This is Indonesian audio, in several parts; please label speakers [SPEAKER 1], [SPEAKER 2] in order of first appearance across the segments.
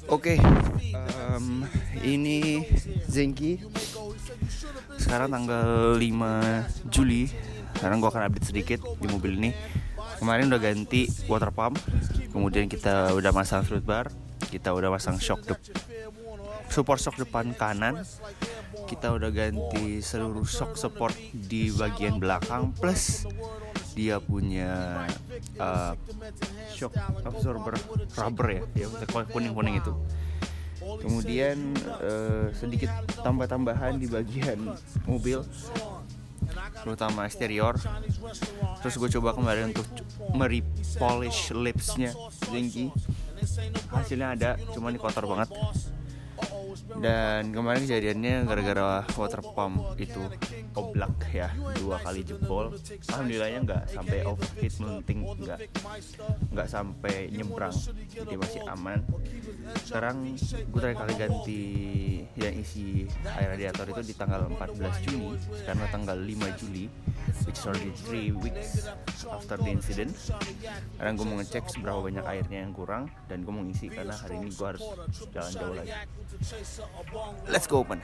[SPEAKER 1] Oke, ini Zenki. Sekarang tanggal 5 Juli. Sekarang gue akan update sedikit di mobil ini. Kemarin udah ganti water pump, kemudian kita udah masang fluid bar, kita udah masang support shock depan kanan, kita udah ganti seluruh shock support di bagian belakang, plus dia punya shock absorber rubber ya kuning-kuning itu. Kemudian sedikit tambah-tambahan di bagian mobil, terutama eksterior. Terus gue coba kemarin untuk polish lipsnya Zenki. Hasilnya ada, cuman ini kotor banget. Dan kemarin kejadiannya gara-gara water pump itu oblak ya, 2 kali jebol. Alhamdulillahnya nggak sampai overheat melenting, nggak sampai nyebrang, jadi masih aman. Sekarang gue terakhir kali ganti yang isi air radiator itu di tanggal 14 Juni, karena tanggal 5 Juli, which is already 3 weeks after the incident. Sekarang gue mau ngecek seberapa banyak airnya yang kurang, dan gue mau ngisi karena hari ini gue harus jalan jauh lagi. Let's go open.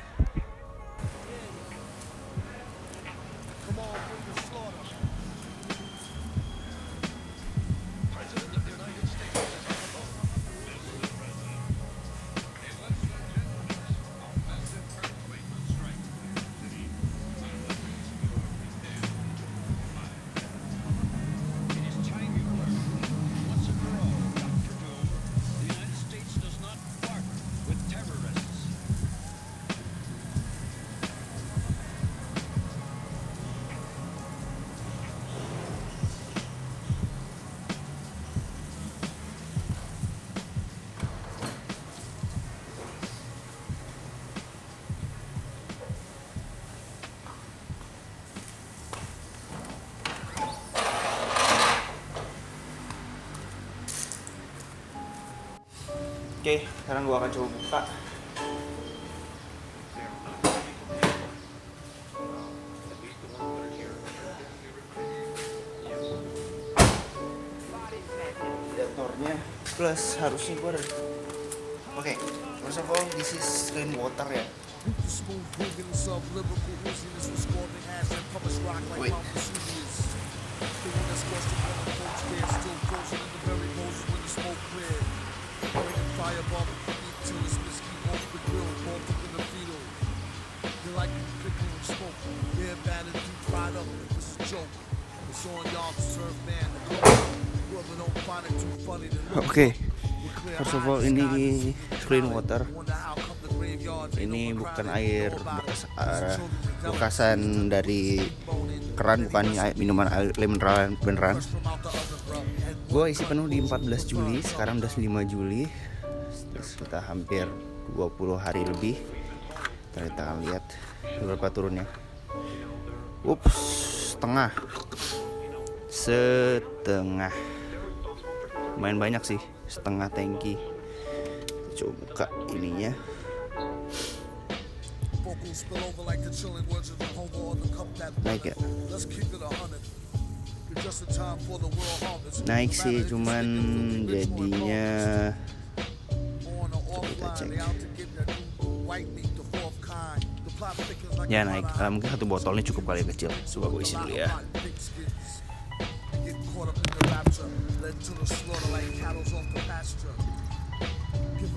[SPEAKER 1] Oke, sekarang gue akan coba buka. Radiatornya plus harusnya gue ada. Oke, first of all, this is clean water ya. Wait. Oke, first of all, ini clean water. Ini bukan air bekasan dari keran, bukan minuman air mineral beneran. Gue isi penuh di 14 Juli, sekarang udah 5 Juli. Terus kita hampir 20 hari lebih. Kita akan lihat berapa turunnya. Ups, setengah. Lumayan banyak sih, setengah tangki. Coba buka ininya. Naik ya? Naik sih, cuman jadinya coba kita cek. Ya naik, mungkin satu botolnya cukup kali kecil. Coba gue isi dulu ya.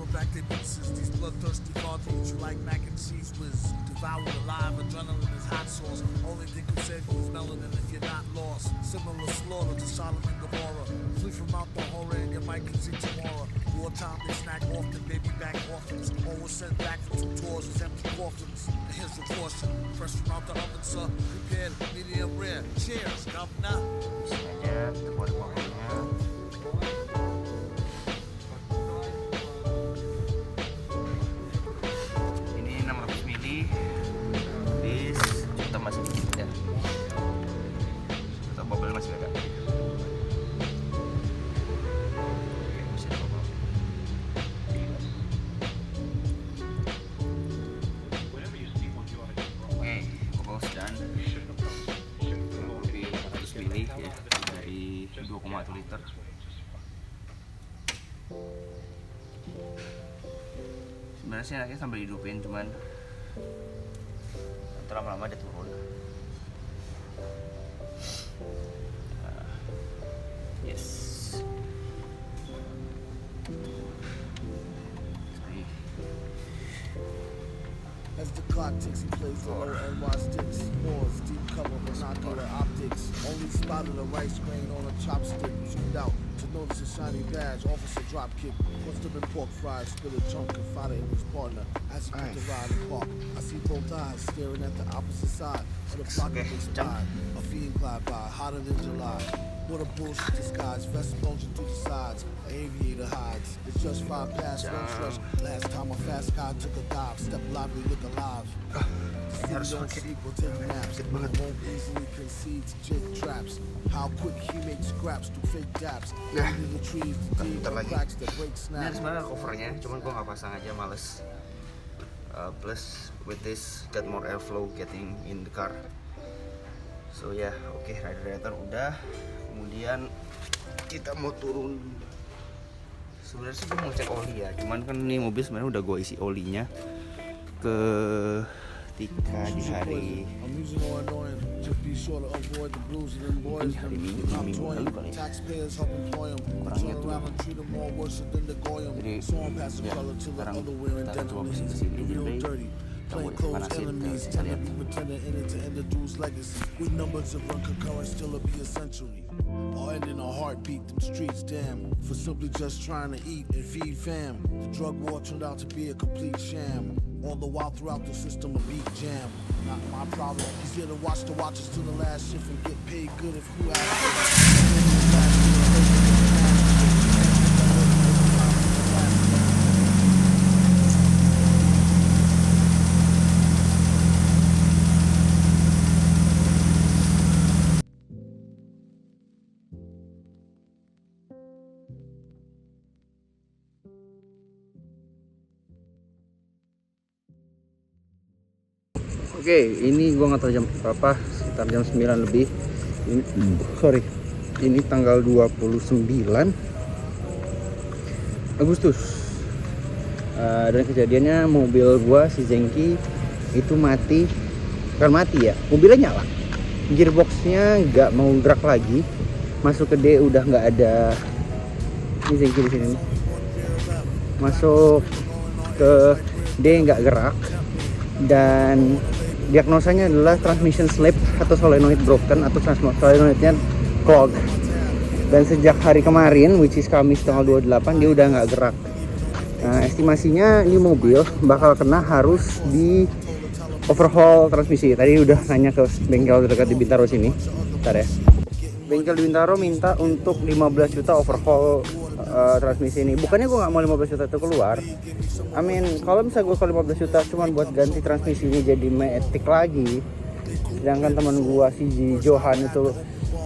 [SPEAKER 1] Back their pieces, these bloodthirsty cartoons. You like mac and cheese whiz, devoured alive, adrenaline is hot sauce. Only thing can save you is melanin if you're not lost. Similar slaughter to Sodom and Gomorrah. Flee from out the horror and you might can see tomorrow. Wartime they snack often, baby back orphans. Always sent back for 2 tours as empty coffins. And here's your portion, fresh from out the oven, sir. Prepared, medium rare. Cheers, governor. Sengaja buat pokoknya. sebenarnya sih enaknya sambil hidupin, cuman lama-lama dia turun. Yes. Sorry.
[SPEAKER 2] As the clock ticks, he plays the low NY sticks. Moors, deep cover, binocular optics. Only spotted a rice grain on a chopstick. Zoomed out to notice a shiny badge. Officer drop kick. Must have been pork fries. Spit a chunk, confided in his partner. As he put the ride in park, I see both eyes staring at the opposite side of the block of his spine. A fiend glide by, hotter than July. What a bullshit disguise. Vest bulging through the sides. Aviator hides. It's just 5 past, no stretch. Last time a fast guy took a dive. Step lively, look alive.
[SPEAKER 1] Harus
[SPEAKER 2] Don't
[SPEAKER 1] pakai.
[SPEAKER 2] sequel, take naps. Won't easily concede to jig traps. How quick he makes scraps through fake daps. Under the trees, the deep
[SPEAKER 1] bentar lagi.
[SPEAKER 2] cracks that break
[SPEAKER 1] Ini
[SPEAKER 2] snaps.
[SPEAKER 1] sebenarnya covernya, cuman gua nggak pasang aja, males. Plus with this got more airflow getting in the car. So ya, oke, radiator udah. Kemudian kita mau turun. Sebenarnya sih gue mau cek oli ya, cuman kan ini mobil sebenarnya udah gue isi olinya ketika di hari
[SPEAKER 2] I'm using all annoying. Just be sure to avoid the blues and them boys.
[SPEAKER 1] hari Minggu lalu kali ya.
[SPEAKER 2] Taxpayers help employ them.
[SPEAKER 1] Kurangnya
[SPEAKER 2] Turn
[SPEAKER 1] tuh.
[SPEAKER 2] around and treat them more worse than the goyim.
[SPEAKER 1] Jadi
[SPEAKER 2] So on pass the
[SPEAKER 1] ya,
[SPEAKER 2] color to the
[SPEAKER 1] sekarang
[SPEAKER 2] other wearing
[SPEAKER 1] kita coba
[SPEAKER 2] denim.
[SPEAKER 1] bersih-bersihin
[SPEAKER 2] Real
[SPEAKER 1] bay.
[SPEAKER 2] dirty.
[SPEAKER 1] Kita
[SPEAKER 2] Plain
[SPEAKER 1] mau
[SPEAKER 2] clothes
[SPEAKER 1] panasin,
[SPEAKER 2] enemies.
[SPEAKER 1] kita lihat.
[SPEAKER 2] Tenant pretending in it to end the dude's legacy. With numbers of run concurrent, still it'll be a century. Or ending a heartbeat, them streets damn. For simply just trying to eat and feed fam. The drug war turned out to be a complete sham. All the while throughout the system a beat jam. Not my problem. He's here to watch the watches till the last shift and get paid good if who
[SPEAKER 3] Oke, ini gua nggak tahu jam berapa, sekitar jam 9 lebih. Ini, sorry, ini tanggal 29 Agustus. Dan kejadiannya mobil gua si Zengki itu mati, bukan mati ya, mobilnya nyala, gearboxnya nggak mau gerak lagi, masuk ke D udah nggak ada. Ini Zengki di sini nih. Masuk ke D nggak gerak, dan diagnosanya adalah transmission slip atau solenoid broken atau solenoidnya clog. Dan sejak hari kemarin, which is Kamis tanggal 28, dia udah nggak gerak. Nah, estimasinya ini mobil bakal kena harus di overhaul transmisi. Tadi udah nanya ke bengkel dekat di Bintaro sini. Bentar ya. Bengkel di Bintaro minta untuk 15 juta overhaul transmisi ini. Bukannya gue nggak mau 15 juta itu keluar. I mean, kalau misalnya gue kalau 15 juta cuma buat ganti transmisi ini jadi Matic lagi, sedangkan teman gue si Johan itu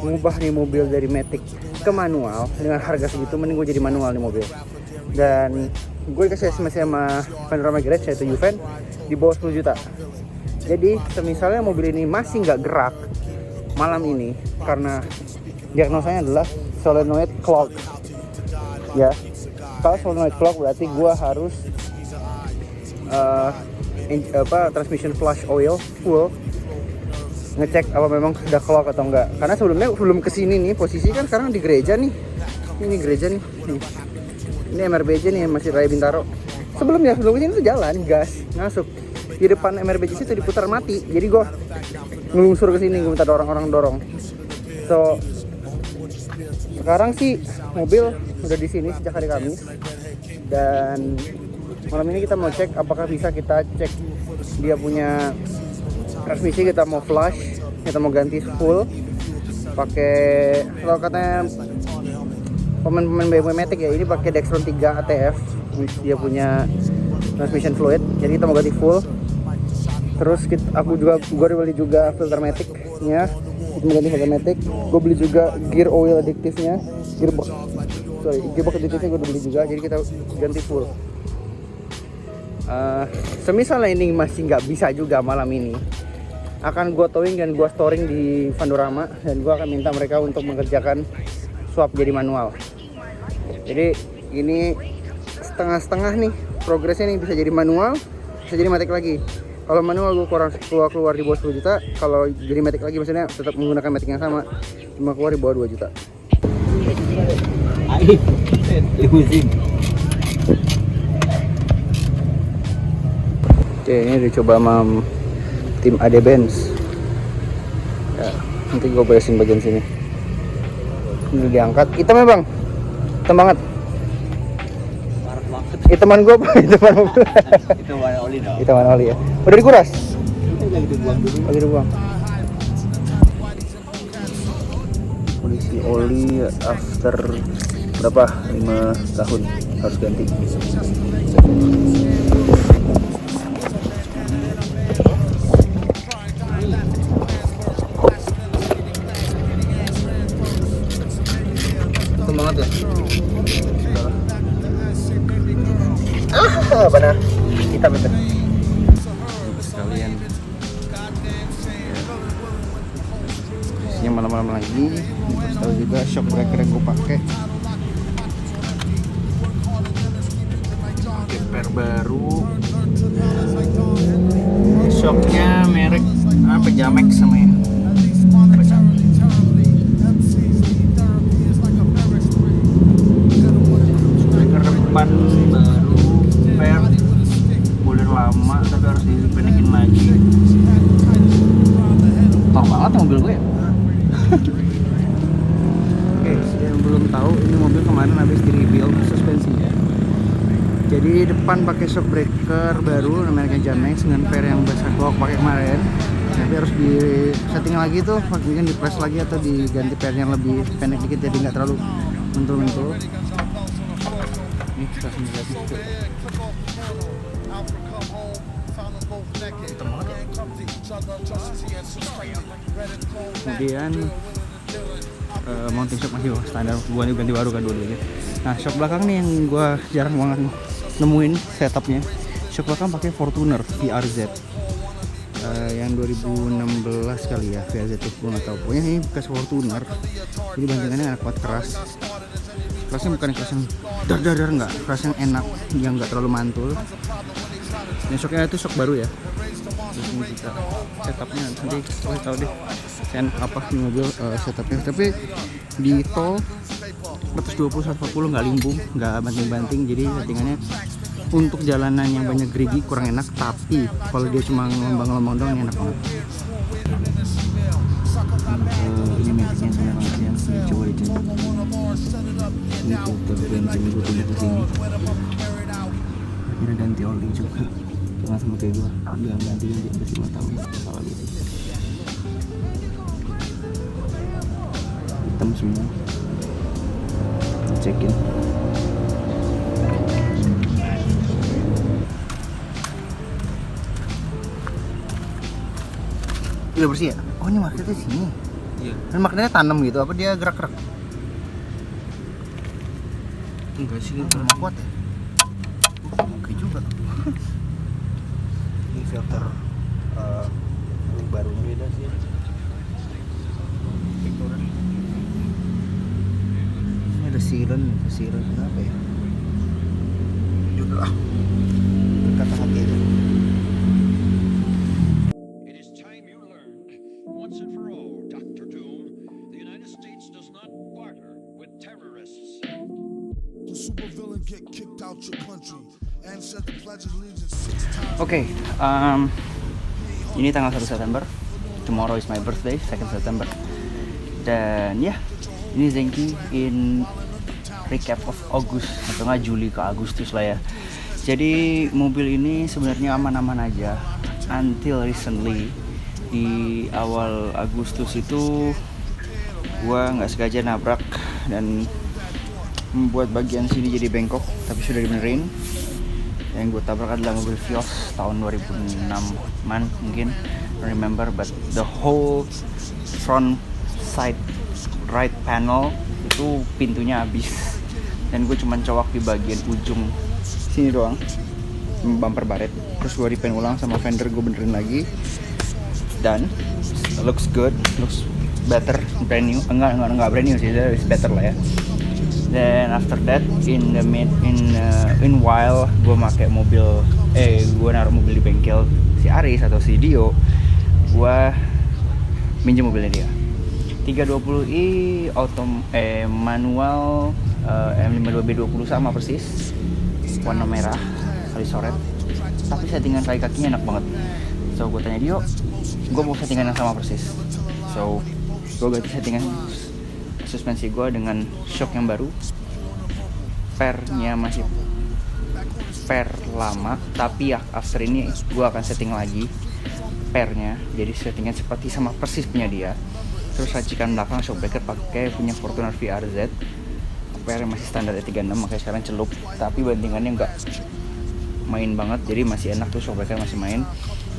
[SPEAKER 3] mengubah nih mobil dari Matic ke manual dengan harga segitu, mending gue jadi manual nih mobil. Dan gue dikasih estimasi sama Panorama Garage yaitu Juven di bawah 10 juta. Jadi semisalnya mobil ini masih nggak gerak malam ini karena diagnosanya adalah solenoid clog. Ya, kalau solenoid clog berarti gue harus transmission flush oil full, ngecek apa memang sudah clog atau enggak. Karena sebelum kesini nih, posisi kan sekarang di gereja nih. Ini gereja nih. Ini MRBJ nih, masih Raya Bintaro. Sebelum kesini tuh jalan gas masuk di depan MRBJ itu diputar mati. Jadi gue ngelungsur ke sini, gue minta orang-orang dorong. So sekarang sih mobil udah di sini sejak hari Kamis, dan malam ini kita mau cek apakah bisa kita cek dia punya transmisi. Kita mau flush, kita mau ganti full pakai, kalau katanya pemain BMW Matic ya, ini pakai Dextron 3 ATF, dia punya transmission fluid, jadi kita mau ganti full. Terus gue udah beli juga filter Matic-nya, kita mau ganti filter Matic. Gue beli juga gear oil additive-nya, gearbox additive-nya gue udah beli juga, jadi kita ganti full. Semisalnya ini masih nggak bisa juga malam ini, akan gue towing dan gue storing di Vandorama, dan gue akan minta mereka untuk mengerjakan swap jadi manual. Jadi ini setengah-setengah nih progresnya nih, bisa jadi manual, bisa jadi matic lagi. Kalau manual gue keluar di bawah 10 juta, kalau jadi matic lagi maksudnya tetap menggunakan matic yang sama, cuma keluar di bawah 2 juta. Oke, ini dicoba sama tim AD Benz. Ya, nanti gue beresin bagian sini. Ini diangkat. Hitam ya bang? Hitam banget. Hitaman gue apa? Hitaman mobil.
[SPEAKER 1] Itu warna oli dong.
[SPEAKER 3] Hitaman oli ya. Udah dikuras?
[SPEAKER 1] Lagi dibuang dulu.
[SPEAKER 3] Lagi dibuang. Kondisi oli after berapa? 5 tahun harus ganti. Hitam banget ya? Mana? Hitam itu. Sekalian. Isinya malam-malam lagi. Terus tahu juga shock breaker yang gue pakai. Per baru. Shocknya merek apa? Jamex sama ini. Depan baru per boiler lama tapi harus dipendekin lagi. Tor banget mobil gue ya. Oke, yang belum tahu ini mobil kemarin habis di rebuild suspensinya. Jadi depan pakai shock breaker baru namanya Jamex dengan per yang besar gua pakai kemarin. Tapi harus di setting lagi tuh, mungkin di press lagi atau diganti per yang lebih pendek dikit jadi nggak terlalu mentul-mentul. Ini kita lihat nih. Kemudian mounting shock masih standar, gua nih ganti baru kan dua-duanya. Nah, shock belakang nih yang gua jarang banget nemuin setupnya. Shock belakang pakai Fortuner VRZ. Yang 2016 kali ya VRZ itu, gue nggak tahu. Pokoknya ini bekas Fortuner. Jadi bantingannya enak kuat, keras. Kerasnya bukan keras yang dar nggak, keras yang enak, yang nggak terlalu mantul. Yang shocknya itu shock baru ya. Terus ini kita setupnya nanti boleh tahu deh apa di mobil setupnya. Tapi di tol 120-140 nggak limbung, nggak banting-banting, jadi settingannya untuk jalanan yang banyak gerigi kurang enak, tapi kalau dia cuma ngelombang-ngelombang doang enak banget. Ini metiknya sebenarnya banget ya, ini coba dicek. Ini filter bensin gue pindah ke sini. Akhirnya ganti oli juga, jangan sama kayak gue, udah ganti udah 5 tahun salah gitu. Hitam semua. Cekin. Udah bersih ya? Oh ini magnetnya sini. Iya. Dan magnetnya tanam gitu, apa dia gerak-gerak? Enggak sih, kurang kuat ya? Oke juga. Ini filter baru beda sih. Ini ada siren kenapa ya? Juga lah. Kata hati itu. Oke, ini tanggal 1 September. Tomorrow is my birthday, 2 September. Dan ya, ini Zenki in recap of August atau nggak Juli ke Agustus lah ya. Jadi mobil ini sebenarnya aman-aman aja until recently. Di awal Agustus itu gua nggak sengaja nabrak dan membuat bagian sini jadi bengkok, tapi sudah dibenerin. Yang gue tabrak adalah mobil Vios tahun 2006-an mungkin, remember, but the whole front side right panel itu pintunya habis dan gue cuman cowok di bagian ujung sini doang, bumper baret. Terus gue repaint ulang sama fender, gue benerin lagi dan looks good, looks better, brand new. Enggak brand new sih, it's better lah ya.
[SPEAKER 1] Then after that in while gue pakai mobil gue naruh mobil di bengkel si Aris atau si Dio, gue minjem mobilnya dia 320i manual M52B20 sama persis, warna merah kali soret, tapi settingan kaki kakinya enak banget. So gue tanya Dio, gue mau settingan yang sama persis. So gue ganti settingan suspensi gue dengan shock yang baru, pernya masih per lama, tapi ya after ini gue akan setting lagi pernya jadi settingan seperti sama persis punya dia. Terus racikan belakang shockbreaker pakai punya Fortuner VRZ, per yang masih standar 36, makanya sekarang celup, tapi bantingannya nggak main banget, jadi masih enak tuh, shockbreaker masih main.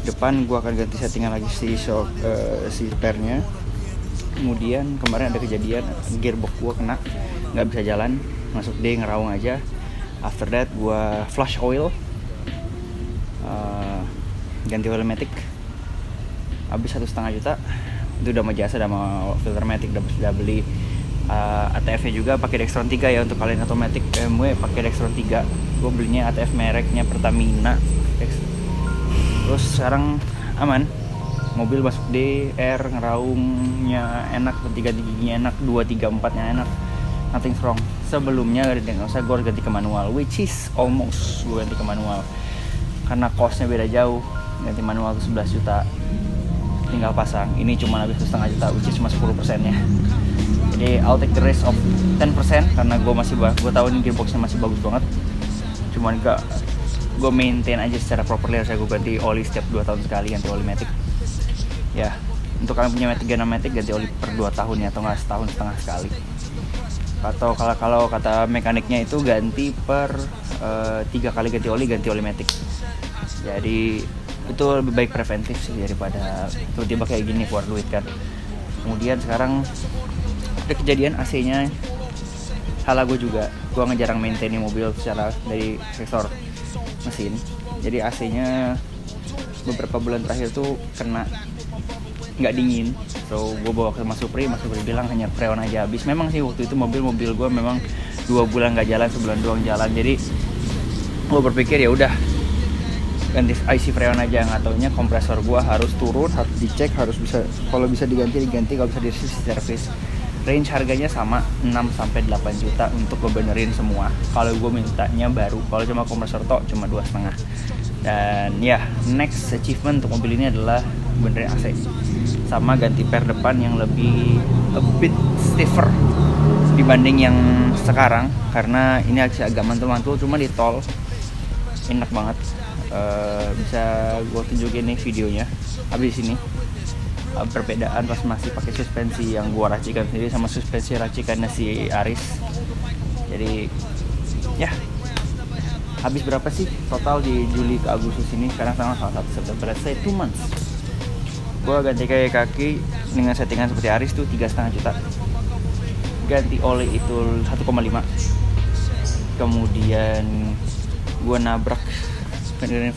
[SPEAKER 1] Depan gua akan ganti settingan lagi si pernya. Kemudian kemarin ada kejadian gearbox gua kena, nggak bisa jalan, masuk D ngeraung aja. After that gua flush oil, ganti oil matic, habis 1,5 juta. Itu udah sama jasa, udah sama filter matic, udah beli ATF nya juga pakai Dextron 3 ya, untuk kalian otomatis BMW pakai Dextron 3. Gue belinya ATF mereknya Pertamina. Terus sekarang aman, mobil masuk D, R, ngeraungnya enak, ganti giginya enak, 2, 3, 4 nya enak, nothing wrong. Sebelumnya nggak usah, gue ganti ke manual, which is almost gue ganti ke manual karena costnya beda jauh. Ganti manual tuh 11 juta, tinggal pasang. Ini cuma habis 1,5 juta, which is cuma 10% nya. Jadi I'll take the rest of 10% karena gue tahu ini gearboxnya masih bagus banget. Cuman gue maintain aja secara properly. Harusnya gue ganti oli setiap 2 tahun sekali, ganti oli matic. Ya, untuk kalian punya matic Gana matic, ganti oli per 2 tahun ya, atau nggak setahun setengah sekali. Atau kalau kata mekaniknya itu ganti per 3 kali ganti oli matic. Jadi itu lebih baik preventif sih daripada tiba-tiba kayak gini keluar duit kan. Kemudian sekarang ada kejadian AC-nya salah gue juga. Gue ngejarang maintain mobil secara dari sektor mesin. Jadi AC-nya beberapa bulan terakhir tuh kena nggak dingin. So gue bawa ke Mas Supri bilang hanya freon aja habis. Memang sih waktu itu mobil gue memang 2 bulan nggak jalan, sebulan doang jalan. Jadi gue berpikir ya udah ganti IC freon aja. Nggak taunya kompresor gue harus turun, harus dicek, harus bisa, kalau bisa diganti, kalau bisa di-service. Range harganya sama 6-8 juta untuk gue benerin semua. Kalau gue mintanya baru, kalau cuma kompresor tok cuma 2,5. Dan ya, next achievement untuk mobil ini adalah benerin AC sama ganti per depan yang lebih a bit stiffer dibanding yang sekarang, karena ini agak mantul-mantul. Cuma di tol enak banget. Bisa gue tunjukin nih videonya habis ini, perbedaan pas masih pakai suspensi yang gue racikan sendiri sama suspensi racikannya si Aris. Jadi ya, habis berapa sih total di Juli ke Agustus ini? Sekarang tanggal 1 September, let's say 2 months. Gue ganti kayak kaki dengan settingan seperti Aris tuh 3,5 juta. Ganti oli itu 1,5. Kemudian gue nabrak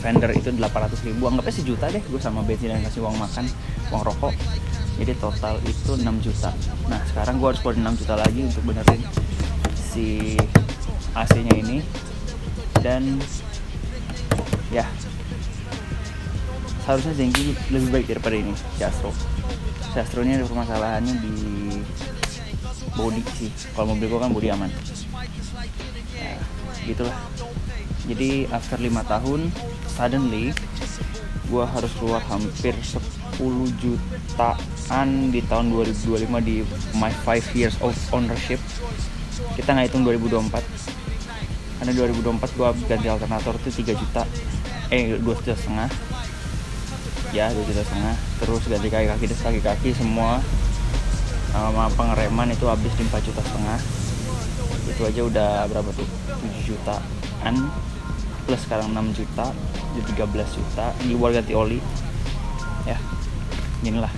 [SPEAKER 1] fender itu 800.000, anggapnya sejuta deh gue, sama bensin dan kasih uang makan, uang rokok. Jadi total itu 6 juta. Nah sekarang gue harus keluarin 6 juta lagi untuk benerin si AC nya ini. Dan ya, seharusnya Zenki lebih baik daripada ini, si Astro ini ada permasalahannya di body sih. Kalau mobil gue kan body aman ya, gitulah. Jadi after 5 tahun suddenly gue harus keluar hampir 10 jutaan di tahun 2025 di my 5 years of ownership. Kita nggak hitung 2024, karena 2024 gue ganti alternator itu 3 juta, 2,5 juta ya, 2,5 juta. Terus ganti kaki semua sama pengereman itu habis di 4,5 juta. Itu aja udah berapa tuh, 7 jutaan, plus sekarang 6 juta, jadi 13 juta. Di luar ganti oli ya, inilah.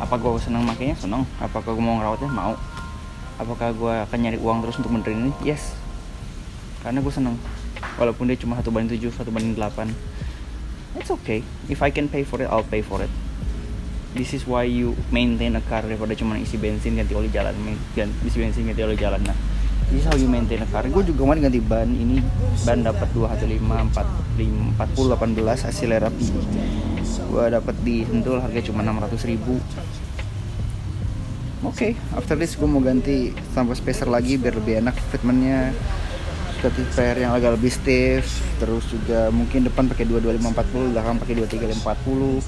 [SPEAKER 1] Apa gue senang makanya? Senang. Apakah gue mau ngerawatnya? Mau. Apakah gue akan nyari uang terus untuk benerin ini? Yes, karena gue senang. Walaupun dia cuma 1/7, 1/8, it's okay. If I can pay for it, I'll pay for it. This is why you maintain a car, daripada cuma isi bensin ganti oli jalan, isi bensin ganti oli jalan. Nah
[SPEAKER 3] This is how you maintain a car. Gue juga kemarin ganti ban. Ini ban dapat 215 40 18 Accelera P. Gue dapat di Sentul harga cuma 600.000. Oke, after this gue mau ganti tambah spacer lagi biar lebih enak fitmentnya. Ganti tire yang agak lebih stiff. Terus juga mungkin depan pakai 22540, belakang pakai 23540.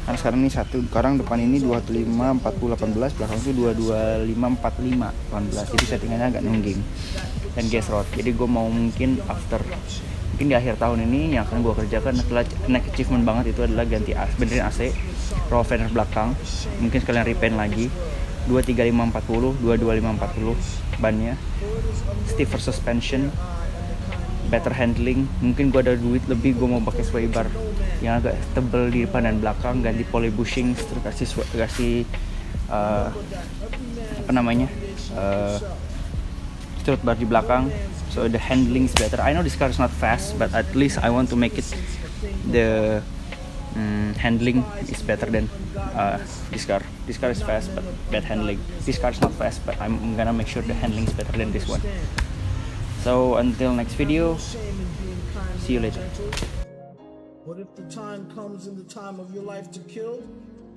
[SPEAKER 3] Karena sekarang ini sekarang depan ini 215 40 18, belakang itu 225 45 18. Jadi settingannya agak nungging dan gas rod. Jadi gue mau mungkin di akhir tahun ini yang akan gue kerjakan adalah next achievement banget itu adalah ganti benerin AC, roll fender belakang, mungkin sekalian repaint lagi 23540, 22540 bannya, stiffer suspension, better handling. Mungkin gue ada duit lebih, gue mau pakai sway bar yang agak tebel di depan dan belakang, ganti poly bushing, terus kasih strut bar di belakang, so the handling is better. I know this car is not fast, but at least I want to make it the handling is better than this car. This car is fast but bad handling. This car is not fast, but I'm gonna make sure the handling is better than this one. So until next video, see you later.
[SPEAKER 2] But if the time comes in the time of your life to kill,